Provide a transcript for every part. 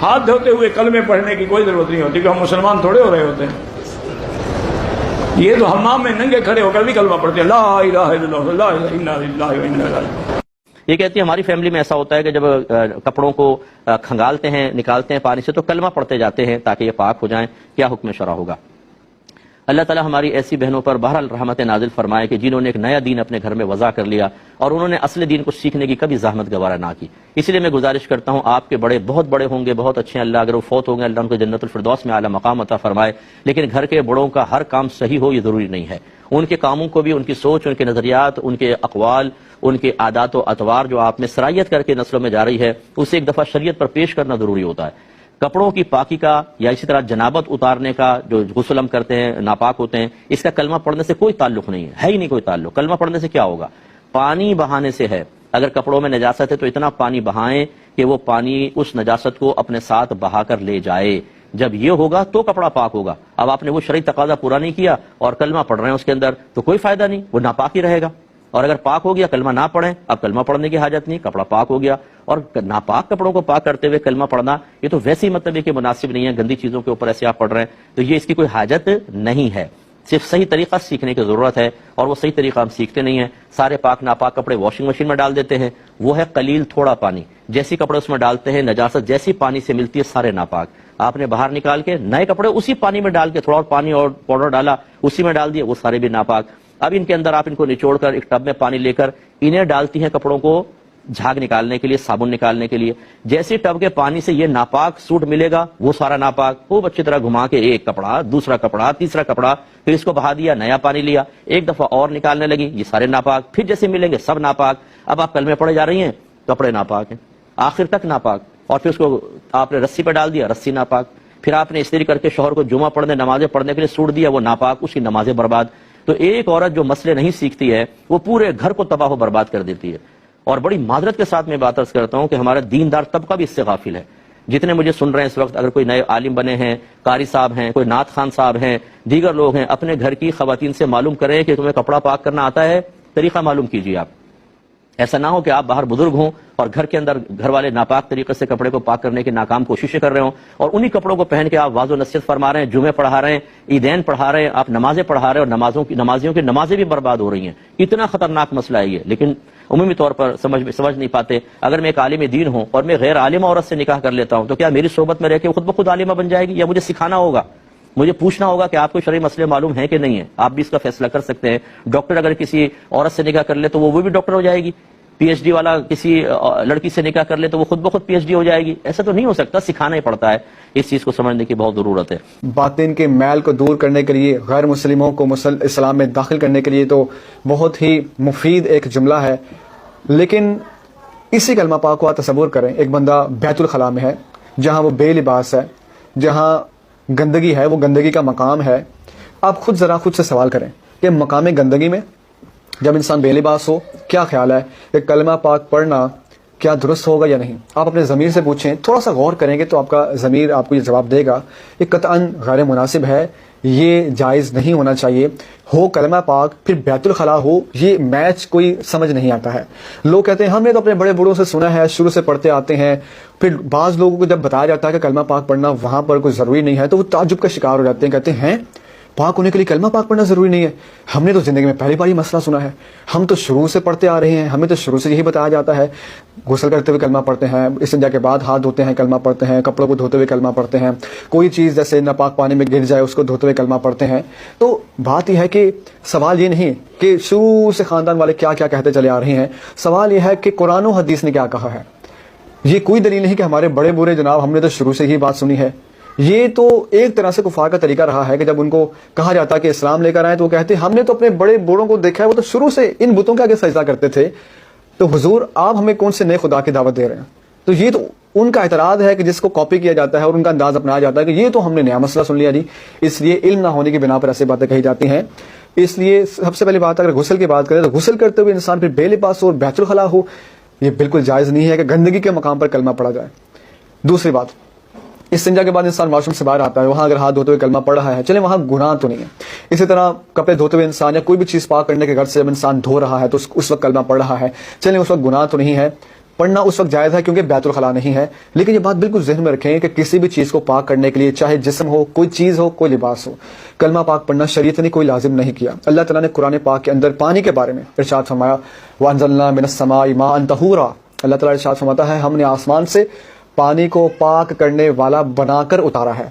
ہاتھ دھوتے ہوئے کلمے پڑھنے کی کوئی ضرورت نہیں ہوتی کہ ہم مسلمان تھوڑے ہو رہے ہوتے ہیں. یہ تو حمام میں ننگے کھڑے ہو کر بھی کلمہ پڑھتے ہیں, لا الہ الا اللہ لا الہ الا اللہ و انا الیہ راجعون. یہ کہتی ہے ہماری فیملی میں ایسا ہوتا ہے کہ جب کپڑوں کو کھنگالتے ہیں, نکالتے ہیں پانی سے, تو کلمہ پڑھتے جاتے ہیں تاکہ یہ پاک ہو جائیں. کیا حکم شرع ہوگا؟ اللہ تعالیٰ ہماری ایسی بہنوں پر بہرحال رحمت نازل فرمائے کہ جنہوں نے ایک نیا دین اپنے گھر میں وضع کر لیا اور انہوں نے اصل دین کو سیکھنے کی کبھی زحمت گوارا نہ کی. اس لیے میں گزارش کرتا ہوں, آپ کے بڑے بہت بڑے ہوں گے, بہت اچھے ہیں, اللہ اگر وہ فوت ہوں گے اللہ ان کو جنت الفردوس میں اعلیٰ مقام عطا فرمائے, لیکن گھر کے بڑوں کا ہر کام صحیح ہو یہ ضروری نہیں ہے. ان کے کاموں کو بھی, ان کی سوچ, ان کے نظریات, ان کے اقوال, ان کے عادات و اطوار جو آپ میں سرایت کر کے نسلوں میں جا رہی ہے, اسے ایک دفعہ شریعت پر پیش کرنا ضروری ہوتا ہے. کپڑوں کی پاکی کا یا اسی طرح جنابت اتارنے کا, جو غسل ہم کرتے ہیں ناپاک ہوتے ہیں, اس کا کلمہ پڑھنے سے کوئی تعلق نہیں ہے ہی نہیں کوئی تعلق. کلمہ پڑھنے سے کیا ہوگا؟ پانی بہانے سے ہے. اگر کپڑوں میں نجاست ہے تو اتنا پانی بہائیں کہ وہ پانی اس نجاست کو اپنے ساتھ بہا کر لے جائے. جب یہ ہوگا تو کپڑا پاک ہوگا. اب آپ نے وہ شرعی تقاضا پورا نہیں کیا اور کلمہ پڑھ رہے ہیں اس کے اندر, تو کوئی فائدہ نہیں, وہ ناپاک ہی رہے گا. اور اگر پاک ہو گیا کلمہ نہ پڑھیں, اب کلمہ پڑھنے کی حاجت نہیں, کپڑا پاک ہو گیا. اور ناپاک کپڑوں کو پاک کرتے ہوئے کلمہ پڑھنا یہ تو ویسے ہی مطلب ہے کہ مناسب نہیں ہے, گندی چیزوں کے اوپر ایسے آپ پڑھ رہے ہیں, تو یہ اس کی کوئی حاجت نہیں ہے. صرف صحیح طریقہ سیکھنے کی ضرورت ہے, اور وہ صحیح طریقہ ہم سیکھتے نہیں ہیں. سارے پاک ناپاک کپڑے واشنگ مشین میں ڈال دیتے ہیں, وہ ہے قلیل تھوڑا پانی. جیسی کپڑے اس میں ڈالتے ہیں نجاست جیسی پانی سے ملتی ہے سارے ناپاک. آپ نے باہر نکال کے نئے کپڑے اسی پانی میں ڈال کے, تھوڑا اور پانی اور پاؤڈر ڈالا اسی میں ڈال دیا, وہ سارے بھی ناپاک. اب ان کے اندر آپ ان کو نچوڑ کر ایک ٹب میں پانی لے کر انہیں ڈالتی ہیں کپڑوں کو جھاگ نکالنے کے لیے, صابن نکالنے کے لیے. جیسے ٹب کے پانی سے یہ ناپاک سوٹ ملے گا وہ سارا ناپاک. خوب اچھی طرح گھما کے ایک کپڑا, دوسرا کپڑا, تیسرا کپڑا, پھر اس کو بہا دیا, نیا پانی لیا, ایک دفعہ اور نکالنے لگی, یہ سارے ناپاک. پھر جیسے ملیں گے سب ناپاک. اب آپ کلمے پڑھے جا رہی ہیں, کپڑے ناپاک ہیں آخر تک ناپاک. اور پھر اس کو آپ نے رسی پہ ڈال دیا, رسی ناپاک. پھر آپ نے استری کر کے شوہر کو جمعہ پڑھنے, نمازیں پڑھنے کے لیے سوٹ دیا, وہ ناپاک, اس کی نمازیں برباد. تو ایک عورت جو مسئلے نہیں سیکھتی ہے وہ پورے گھر کو تباہ و برباد کر دیتی ہے. اور بڑی معذرت کے ساتھ میں بات عرض کرتا ہوں کہ ہمارا دیندار طبقہ بھی اس سے غافل ہے. جتنے مجھے سن رہے ہیں اس وقت, اگر کوئی نئے عالم بنے ہیں, قاری صاحب ہیں, کوئی نعت خان صاحب ہیں, دیگر لوگ ہیں, اپنے گھر کی خواتین سے معلوم کریں کہ تمہیں کپڑا پاک کرنا آتا ہے, طریقہ معلوم کیجیے. آپ ایسا نہ ہو کہ آپ باہر بزرگ ہوں اور گھر کے اندر گھر والے ناپاک طریقے سے کپڑے کو پاک کرنے کی ناکام کوششیں کر رہے ہوں, اور انہی کپڑوں کو پہن کے آپ واضح و نصیحت فرما رہے ہیں, جمعے پڑھا رہے ہیں, عیدین پڑھا رہے ہیں, آپ نمازیں پڑھا رہے ہیں, اور نمازیوں کی نمازیں بھی برباد ہو رہی ہیں. اتنا خطرناک مسئلہ ہے یہ, لیکن عمومی طور پر سمجھ نہیں پاتے. اگر میں ایک عالم دین ہوں اور میں غیر عالمہ عورت سے نکاح کر لیتا ہوں, تو کیا میری صحبت میں رہ کے خود بخود عالمہ بن جائے گی, یا مجھے سکھانا ہوگا, مجھے پوچھنا ہوگا کہ آپ کو شرعی مسئلے معلوم ہیں کہ نہیں ہے؟ آپ بھی اس کا فیصلہ کر سکتے ہیں. ڈاکٹر اگر کسی عورت سے نکاح کر لے تو وہ بھی ڈاکٹر ہو جائے گی. پی ایچ ڈی والا کسی لڑکی سے نکاح کر لے تو وہ خود بخود پی ایچ ڈی ہو جائے گی. ایسا تو نہیں ہو سکتا, سکھانا ہی پڑتا ہے. اس چیز کو سمجھنے کی بہت ضرورت ہے. باطن کے میل کو دور کرنے کے لیے, غیر مسلموں کو اسلام میں داخل کرنے کے لیے تو بہت ہی مفید ایک جملہ ہے. لیکن اسی کلمہ پاک کو آپ تصور کریں, ایک بندہ بیت الخلاء میں ہے جہاں وہ بے لباس ہے, جہاں گندگی ہے, وہ گندگی کا مقام ہے. آپ خود سے سوال کریں کہ مقام گندگی میں جب انسان بے لباس ہو, کیا خیال ہے کہ کلمہ پاک پڑھنا کیا درست ہوگا یا نہیں؟ آپ اپنے ضمیر سے پوچھیں, تھوڑا سا غور کریں گے تو آپ کا ضمیر آپ کو یہ جواب دے گا کہ قطعاً غیر مناسب ہے, یہ جائز نہیں ہونا چاہیے. ہو کلمہ پاک پھر بیت الخلاء ہو, یہ میچ کوئی سمجھ نہیں آتا ہے. لوگ کہتے ہیں ہم نے تو اپنے بڑے بوڑھوں سے سنا ہے, شروع سے پڑھتے آتے ہیں. پھر بعض لوگوں کو جب بتایا جاتا ہے کہ کلمہ پاک پڑھنا وہاں پر کوئی ضروری نہیں ہے تو وہ تعجب کا شکار ہو جاتے ہیں, کہتے ہیں پاک ہونے کے لیے کلمہ پاک پڑھنا ضروری نہیں ہے. ہم نے تو زندگی میں پہلی بار یہ مسئلہ سنا ہے, ہم تو شروع سے پڑھتے آ رہے ہیں, ہمیں تو شروع سے یہی بتایا جاتا ہے, غسل کرتے ہوئے کلمہ پڑھتے ہیں, استنجا کے بعد ہاتھ دھوتے ہیں کلمہ پڑھتے ہیں, کپڑوں کو دھوتے ہوئے کلمہ پڑھتے ہیں, کوئی چیز جیسے ناپاک پانی میں گر جائے اس کو دھوتے ہوئے کلمہ پڑھتے ہیں. تو بات یہ ہے کہ سوال یہ نہیں کہ شروع سے خاندان والے کیا کیا کہتے چلے آ رہے ہیں, سوال یہ ہے کہ قرآن و حدیث نے کیا کہا ہے. یہ کوئی دلیل نہیں کہ ہمارے بڑے بوڑھے جناب ہم نے تو شروع سے ہی بات سنی ہے. یہ تو ایک طرح سے کفار کا طریقہ رہا ہے کہ جب ان کو کہا جاتا کہ اسلام لے کر آئے تو وہ کہتے ہم نے تو اپنے بڑے بوڑھوں کو دیکھا ہے, وہ تو شروع سے ان بتوں کے آگے سجدہ کرتے تھے, تو حضور آپ ہمیں کون سے نئے خدا کی دعوت دے رہے ہیں؟ تو یہ تو ان کا اعتراض ہے کہ جس کو کاپی کیا جاتا ہے اور ان کا انداز اپنایا جاتا ہے کہ یہ تو ہم نے نیا مسئلہ سن لیا جی. اس لیے علم نہ ہونے کی بنا پر ایسی باتیں کہی جاتی ہیں. اس لیے سب سے پہلی بات, اگر غسل کی بات کریں تو غسل کرتے ہوئے انسان پھر بے لباس ہو اور بیت الخلاء ہو, یہ بالکل جائز نہیں ہے کہ گندگی کے مقام پر کلمہ پڑھا جائے. دوسری بات, استنجا کے بعد انسان واش روم سے باہر آتا ہے, وہاں اگر ہاتھ دھوتے ہوئے کلمہ پڑھ رہا ہے, چلیں وہاں گناہ تو نہیں ہے. اسی طرح کپڑے دھوتے ہوئے انسان یا کوئی بھی چیز پاک کرنے کے گھر سے جب انسان دھو رہا ہے تو اس وقت کلمہ پڑھ رہا ہے, چلیں اس وقت گناہ تو نہیں ہے. پڑھنا اس وقت جائز ہے کیونکہ بیت الخلا نہیں ہے. لیکن یہ بات بالکل ذہن میں رکھیں کہ کسی بھی چیز کو پاک کرنے کے لیے، چاہے جسم ہو، کوئی چیز ہو، کوئی لباس ہو، کلمہ پاک پڑھنا شریعت نے کوئی لازم نہیں کیا. اللہ تعالیٰ نے قرآن پاک کے اندر پانی کے بارے میں ارشاد فرمایا وَأَنزَلْنَا مِنَ السَّمَاءِ مَاءً طَهُورًا. اللہ تعالیٰ ارشاد فرماتا ہے ہم نے آسمان سے پانی کو پاک کرنے والا بنا کر اتارا ہے.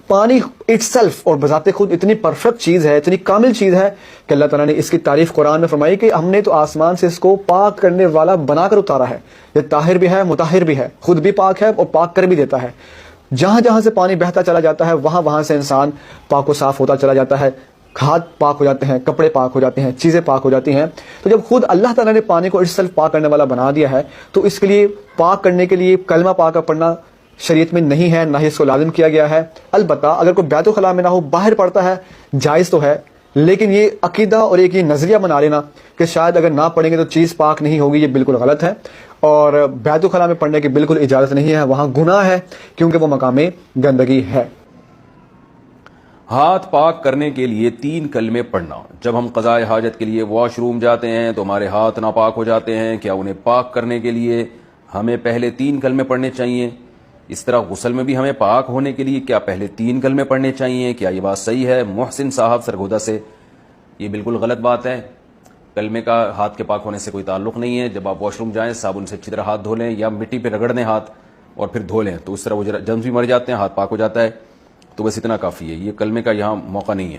پانی اٹ سیلف اور بذات خود اتنی پرفیکٹ چیز ہے، اتنی کامل چیز ہے کہ اللہ تعالیٰ نے اس کی تعریف قرآن میں فرمائی کہ ہم نے تو آسمان سے اس کو پاک کرنے والا بنا کر اتارا ہے. یہ طاہر بھی ہے، مطہر بھی ہے، خود بھی پاک ہے اور پاک کر بھی دیتا ہے. جہاں جہاں سے پانی بہتا چلا جاتا ہے وہاں وہاں سے انسان پاک و صاف ہوتا چلا جاتا ہے. ہاتھ پاک ہو جاتے ہیں، کپڑے پاک ہو جاتے ہیں، چیزیں پاک ہو جاتی ہیں. تو جب خود اللہ تعالیٰ نے پانی کو اٹ سیلف پاک کرنے والا بنا دیا ہے تو اس کے لیے پاک کرنے کے لیے کلمہ پاک کا پڑھنا شریعت میں نہیں ہے، نہ ہی اس کو لازم کیا گیا ہے. البتہ اگر کوئی بیت الخلاء میں نہ ہو، باہر پڑھتا ہے، جائز تو ہے. لیکن یہ عقیدہ اور ایک یہ نظریہ بنا لینا کہ شاید اگر نہ پڑھیں گے تو چیز پاک نہیں ہوگی، یہ بالکل غلط ہے. اور بیت الخلاء میں پڑھنے کی بالکل اجازت نہیں ہے، وہاں گناہ ہے کیونکہ وہ مقام گندگی ہے. ہاتھ پاک کرنے کے لیے 3 کلمے پڑھنا. جب ہم قضاء حاجت کے لیے واش روم جاتے ہیں تو ہمارے ہاتھ ناپاک ہو جاتے ہیں. کیا انہیں پاک کرنے کے لیے ہمیں پہلے 3 کلمے پڑھنے چاہیے؟ اس طرح غسل میں بھی ہمیں پاک ہونے کے لیے کیا پہلے 3 کلمے پڑھنے چاہیے؟ کیا یہ بات صحیح ہے؟ محسن صاحب سرگودا سے. یہ بالکل غلط بات ہے. کلمے کا ہاتھ کے پاک ہونے سے کوئی تعلق نہیں ہے. جب آپ واش روم جائیں صابن سے اچھی طرح ہاتھ دھو لیں یا مٹی پہ رگڑ دیں ہاتھ اور پھر دھو لیں تو اس طرح وہ جرمز بھی مر جاتے ہیں، ہاتھ پاک ہو جاتا ہے. تو بس اتنا کافی ہے، یہ کلمے کا یہاں موقع نہیں ہے.